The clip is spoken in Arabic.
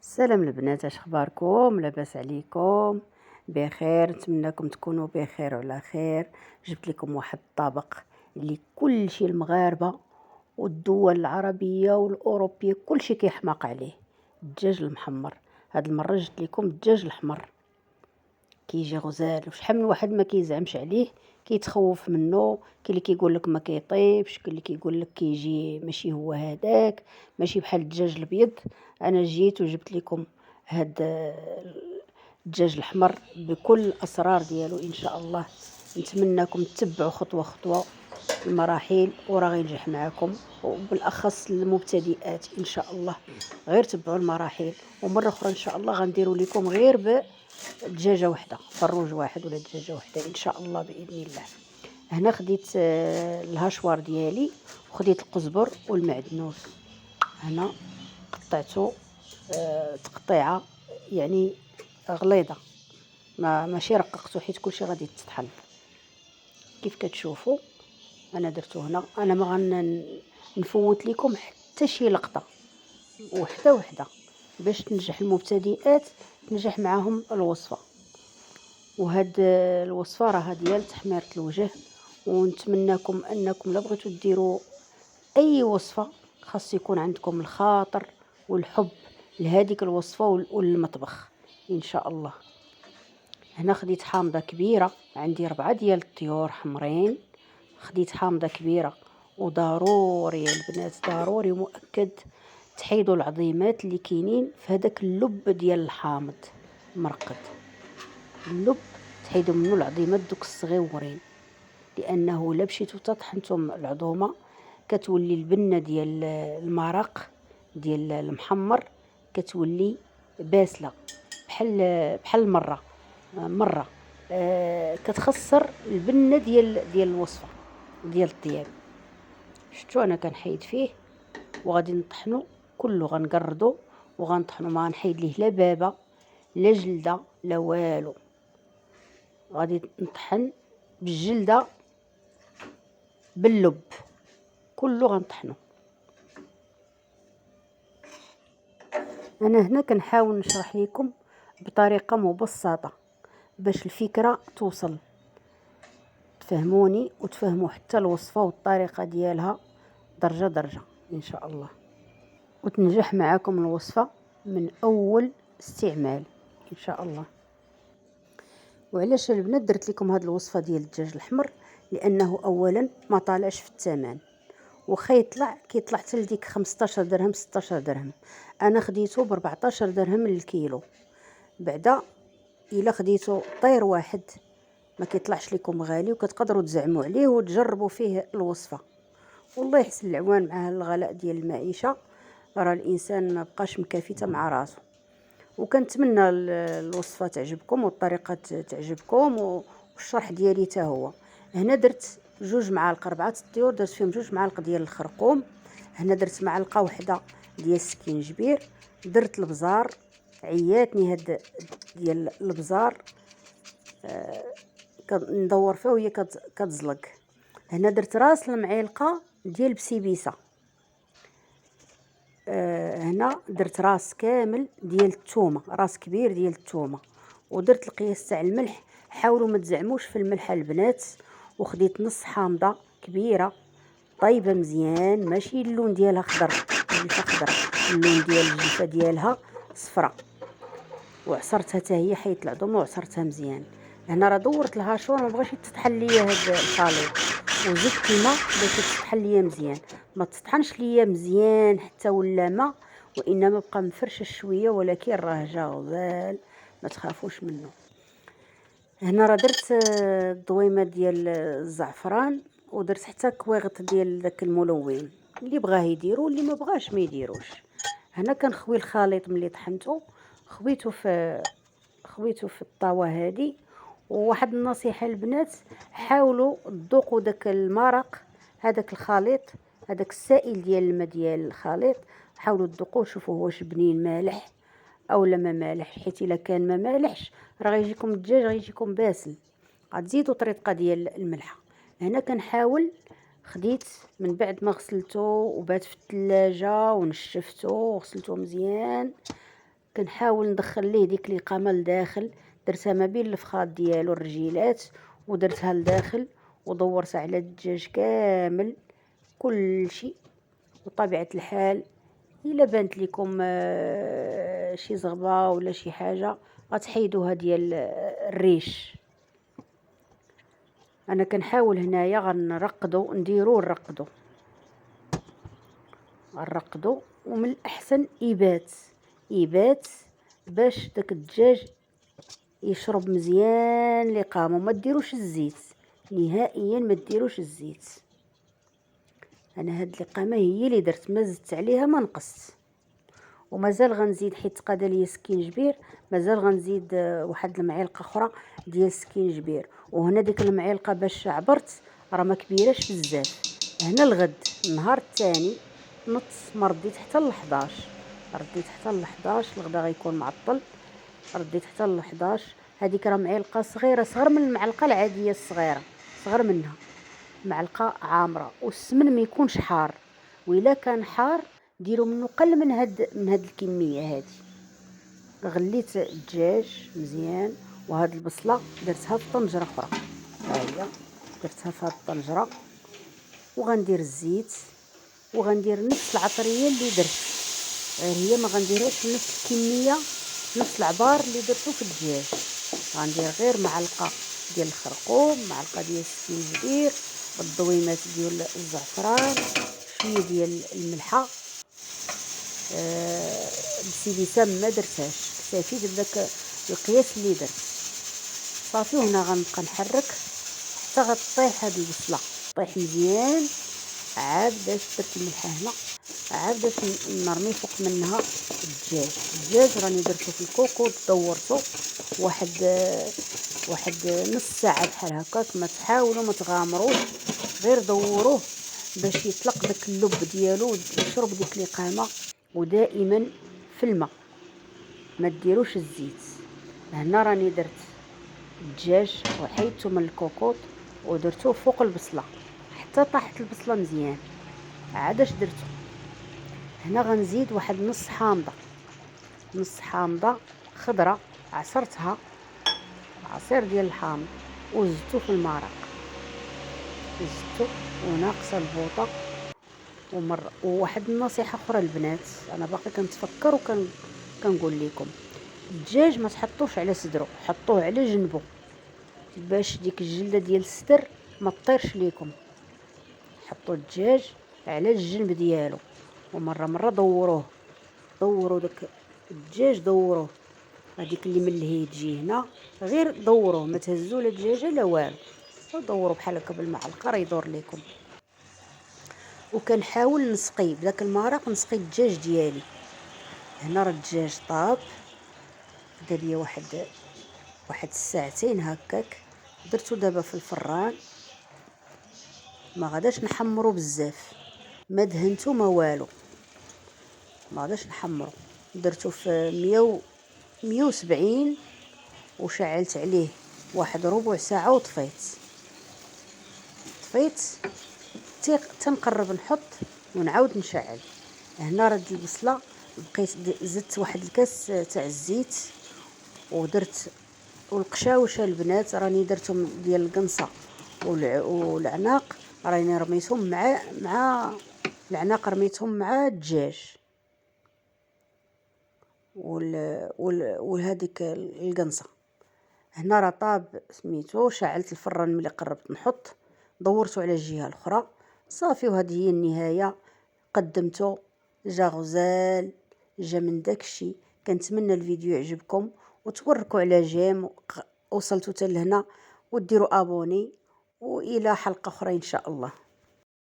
سلام البنات، اش اخباركم؟ لاباس عليكم؟ بخير، نتمنىكم تكونوا بخير وعلى خير. جبت لكم واحد الطبق اللي كل شيء المغاربه والدول العربيه والاوروبيه كل شيء كيحماق عليه: الدجاج المحمر. هاد المره جبت لكم الدجاج الاحمر، كيجي غزال وشحال من واحد ما كيزعمش عليه، كيتخوف منه. كاين اللي كيقول لك ما كيطيبش، كاين اللي كيقول لك كيجي ماشي هو هذاك، ماشي بحال الدجاج الابيض. انا جيت وجبت لكم هاد الدجاج الاحمر بكل الاسرار ديالو ان شاء الله. نتمنىكم تتبعوا خطوه خطوه المراحل وراه غينجح معكم، وبالاخص المبتدئات ان شاء الله. غير تبعوا المراحل، ومره اخرى ان شاء الله غنديروا لكم غير دجاجه واحده، فروج واحد ولا دجاجه واحده ان شاء الله باذن الله. هنا خديت الهاشوار ديالي، وخديت القزبر والمعدنوس. هنا قطعته تقطيعه يعني غليظه، ماشي رققته حيت كلشي غادي يتطحن كيف كتشوفوا. انا درته هنا، انا ما نفوت لكم حتى شي لقطه، وحده وحده باش تنجح المبتدئات، تنجح معاهم الوصفه. وهاد الوصفه راها ديال تحميره الوجه، ونتمنىكم انكم لا بغيتوا ديروا اي وصفه خاص يكون عندكم الخاطر والحب لهذيك الوصفه والمطبخ ان شاء الله. هنا خديت حامضه كبيره، عندي 4 ديال الطيور حمرين. خديت حامضه كبيره، وضروري يا البنات ضروري مؤكد تحيدوا العظيمات اللي كاينين في هذاك اللب ديال الحامض مرقد. اللب تحيدوا منه العظيمات دوك الصغيورين، لانه الا مشيتو تطحنتم العظومه كتولي البنه ديال المرق ديال المحمر كتولي باسله، بحال مره كتخسر البنه ديال الوصفه ديال الطياب. شفتوا انا كنحيد فيه وغادي نطحنو كله، غنقردو وغنطحنو، ما غنحيد ليه لا بابه لا جلده لا والو. غادي نطحن بالجلده باللب كله غنطحنو. انا هنا كنحاول نشرح لكم بطريقه مبسطه باش الفكره توصل، تفهموني وتفهموا حتى الوصفه والطريقه ديالها درجه درجه ان شاء الله، وتنجح معكم الوصفه من اول استعمال ان شاء الله. وعلاش البنات درت لكم هذه الوصفه ديال الدجاج الاحمر؟ لانه اولا ما طالعش في الثمن، وخا كيطلع حتى لديك 15 درهم 16 درهم. انا خديته ب 14 درهم للكيلو. بعدا الا خديتو طير واحد ما كيطلعش لكم غالي، وكتقدروا تزعموا عليه وتجربوا فيه الوصفه. والله يحسن العوان مع الغلاء ديال المعيشه، راه الانسان ما بقاش مكافي مع راسو. وكنتمنى الوصفه تعجبكم والطريقه تعجبكم والشرح ديالي حتى هو. هنا درت 2 معالق 4 الطيور، درت فيهم 2 معالق ديال الخرقوم. هنا درت معلقه واحده ديال السكينجبير. درت البزار، عياتني هاد ديال البزار كندور فيها وهي كتزلق. هنا درت راس المعلقه ديال بسيبيسه. هنا درت راس كامل ديال الثومه، راس كبير ديال الثومه. ودرت القياس تاع الملح، حاولوا ما تزعموش في الملح البنات. وخديت نص حامضه كبيره طيبه مزيان، ماشي اللون ديالها خضر جلفه خضر، اللون ديال الجلفه ديالها صفراء. وعصرتها حتى هي، حيت العظومه وعصرتها مزيان. هنا راه دورت الهاشور، ما بغاش يتطحن ليا هذا الخليط، وزدت الماء باش يتطحن ليا مزيان. ما تطحنش ليا مزيان حتى ولا ما، وانما بقى مفرشش شويه، ولكن راه جا غزال ما تخافوش منه. هنا راه درت الضويمه ديال الزعفران، ودرت حتى كويغط ديال داك الملون، اللي بغاه يديرو واللي ما بغاش ما يديروش. هنا كنخوي الخليط ملي طحنته، خويته في الطاوه هذه. وواحد النصيحه البنات، حاولوا تذوقوا داك المرق، هذاك الخليط، هذاك السائل ديال الماء ديال الخليط، حاولوا تذوقوه شوفوا واش بنين مالح او لا ما مالح. حيت الا كان ما مالحش راه غيجيكم الدجاج غيجيكم باسل، غتزيدوا طريقه ديال الملحه. هنا كنحاول خديت من بعد ما غسلته وبات في الثلاجه ونشفته وغسلته مزيان، كنحاول ندخل ليه ديك الإقامة لداخل، درتها ما بين الفخاد ديالو الرجيلات ودرتها لداخل ودورتها على الدجاج كامل كلشي. وطبيعة الحال الا بانت لكم شي زغبه ولا شي حاجه غتحيدوها ديال الريش. انا كنحاول هنايا غنرقدو نديرو نرقدو ومن الاحسن يبات باش داك الدجاج يشرب مزيان الإقامة. وما ديروش الزيت نهائيا، ما ديروش الزيت. انا هاد الإقامة هي اللي درت، ما زدت عليها ما نقصت. ومازال غنزيد حيت تقاد ليا سكينجبير، مازال غنزيد واحد المعلقه اخرى ديال سكينجبير. وهنا ديك المعلقه باش عبرت راه ما كبيراش بزاف. هنا الغد النهار الثاني نط ما رديت حتى ل 11، رديت حتى ل 11 الغدا غيكون معطل. رديت حتى ل 11. هذيك راه معلقه صغيره، صغر من المعلقه العاديه الصغيره، صغر منها معلقه عامره. والسمن ما يكونش حار، وإلا كان حار ديروا منه قل من هاد الكميه هادي. غليت الدجاج مزيان. وهاد البصله درتها في طنجره اخرى، ها هي درتها في هاد الطنجره. وغندير الزيت وغندير نفس العطريه اللي درت، غير هي ما غنديرهاش بنفس الكميه، نفس العبار اللي درتو في الدجاج. غندير غير معلقه ديال الخرقوم، معلقه ديال السكينجبير، بالضويمات ديال الزعفران، شويه ديال الملحه. بسيدي سام ما درتهاش، اكتفيت بداك القياس اللي درت صافي. وهنا غنبقى نحرك حتى غطيح هاد البصله، طيح مزيان. عاد باش درت الملحه هنا، عاد باش نرمي فوق منها الدجاج راني درتو في الكوكوط، دورتو واحد نص ساعه بحال هكاك. ما تحاولوا ما تغامروش، غير دوروه باش يطلق داك اللب ديالو ويشرب ديك الإقامة. ودائما في الماء، ما ديروش الزيت. هنا راني درت الدجاج وحيدته من الكوكوط ودرتوه فوق البصله حتى طاحت البصله مزيان. عاد اش درتو هنا غنزيد واحد نص حامضه خضره عصرتها، عصير ديال الحامض، وزدتو في المرق، زدتو وناقصه البوطه. وواحد النصيحه اخرى البنات، انا باقي كنتفكر كنقول لكم، الدجاج ما تحطوش على صدرو، حطوه على جنبو باش ديك الجلده ديال الصدر ما تطيرش ليكم. حطوا الدجاج على الجنب ديالو، ومره دوروا داك الدجاج، دوروه. هذيك اللي من الهيد تجي هنا غير دوروه، ما تهزوا لا الدجاجه لا والو، دوروا بحال هكا بالمعلقه راه يدور لكم. وكنحاول نسقي بداك المرق، نسقي الدجاج ديالي. هنا راه الدجاج طاب، بدا ليا واحد الساعتين هكاك. درتو دابا في الفران، ما غاداش نحمرو بزاف، ما دهنتو ما والو، ما غاداش نحمرو. درتو في 170 وشعلت عليه واحد ربع ساعه وطفيت تنقرب نحط ونعاود نشعل. هنا رد البصله بقيت زدت واحد الكاس تاع الزيت ودرت. والقشاوشه البنات راني درتهم ديال القنصه والعناق، راني رميتهم مع العناق، رميتهم مع الدجاج وهذيك القنصه. هنا راه طاب سميتو، شعلت الفران ملي قربت نحط، دورته على الجهه الاخرى صافي. وهذه هي النهايه، قدمته جا غزال، جا من داكشي. كنتمنى الفيديو يعجبكم وتوركوا على جيم وصلتوا حتى لهنا، وديروا ابوني، والى حلقه اخرى ان شاء الله.